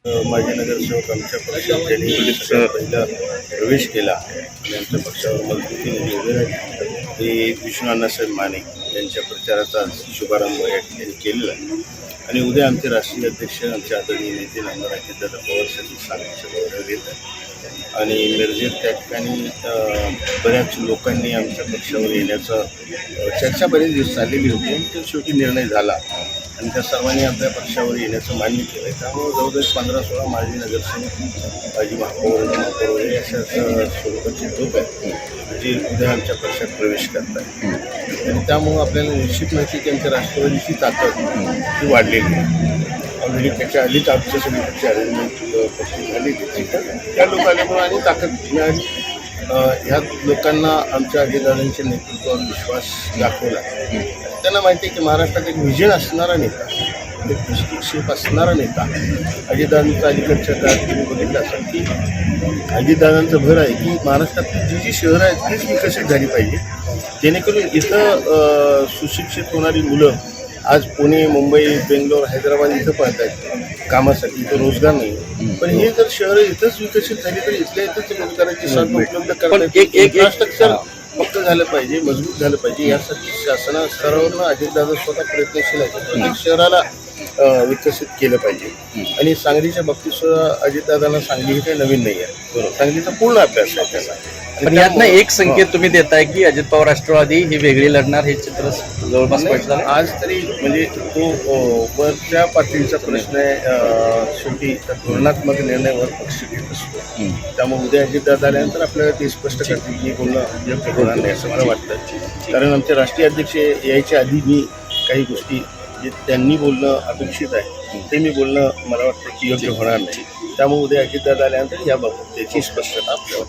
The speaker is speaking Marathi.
माजी नगरसेवक आमच्या पक्षात त्यांनी पहिला प्रवेश केला आणि आमच्या पक्षावर मजबूतीने उभे राहिले ते विष्णू अण्णासाहेब माने यांच्या प्रचाराचा शुभारंभ या ठिकाणी केलेला आहे. आणि उद्या आमचे राष्ट्रीय अध्यक्ष आमचे आदरणीय नेते नामदार अजितदादा पवार साहेब सांगलीच्या दौऱ्यावर येत आहेत आणि मिरजेत त्या ठिकाणी बऱ्याच लोकांनी आमच्या पक्षावर येण्याचा चर्चा बरेच दिवस चाललेली होती आणि तो शेवटी निर्णय झाला आणि त्या सर्वांनी आपल्या पक्षावर येण्याचं मान्य केलं आहे. त्यामुळे जवळजवळ 15-16 माजी नगरसेवक माजी महापौर हे अशा स्वरूपाचे लोक आहेत जे उद्या आमच्या पक्षात प्रवेश करत आहेत आणि त्यामुळं आपल्याला निश्चित माहिती की आमच्या राष्ट्रवादीची ताकद ही वाढलेली आहे. ऑलरेडी त्याच्या आधीच आमच्या समितीची अरेंजमेंट पक्की झालेली त्या लोकांमुळे आणि ताकद मिळाली. ह्या लोकांना आमच्या अजितदादांच्या नेतृत्वावर विश्वास दाखवला. त्यांना माहिती आहे की महाराष्ट्रात एक व्हिजन असणारा नेता, एक दृष्टिक्षेप असणारा नेता अजितदादांचा अलीकडच्या काळात तुम्ही बघितलं असाल की अजितदादांचं भर आहे की महाराष्ट्रातली जी जी शहरं आहेत तीच विकसित झाली पाहिजे जेणेकरून इथं सुशिक्षित होणारी मुलं आज पुणे, मुंबई, बेंगलोर, हैदराबाद इथं पळत आहेत कामासाठी. इथं रोजगार नाही, पण हे जर शहरं इथंच विकसित झाली तर इथल्या इथंच रोजगाराची संधी उपलब्ध करता इन्फ्रास्ट्रक्चर पक्क झालं पाहिजे, मजबूत झालं पाहिजे. यासाठी शासना स्तरावरनं अजितदादा स्वतः प्रयत्नशील आहे. प्रत्येक शहराला विकसित केलं पाहिजे आणि सांगलीच्या बाबतीत सुद्धा अजितदादांना सांगली ही काही नवीन नाही आहे. सांगलीचा पूर्ण अभ्यास आहे त्याचा. पण यातनं एक संकेत तुम्ही देताय की अजित पवार राष्ट्रवादी ही वेगळी लढणार हे चित्र जवळपास स्पष्ट झालं. आज तरी म्हणजे तो वरच्या पातळीचा प्रश्न आहे. शेवटी धोरणात्मक निर्णयावर पक्ष घेत असतो. त्यामुळे उद्या अजितदादा आल्यानंतर आपल्याला ते स्पष्ट करतील की बोलणं योग्य होणार नाही असं मला वाटतं. कारण आमचे राष्ट्रीय अध्यक्ष यायच्या आधी मी काही गोष्टी जे त्यांनी बोलणं अपेक्षित आहे ते मी बोलणं मला वाटतं की योग्य होणार नाही. त्यामुळे उद्या अजितदादा आल्यानंतर याबाबत त्याची स्पष्टता आपल्याला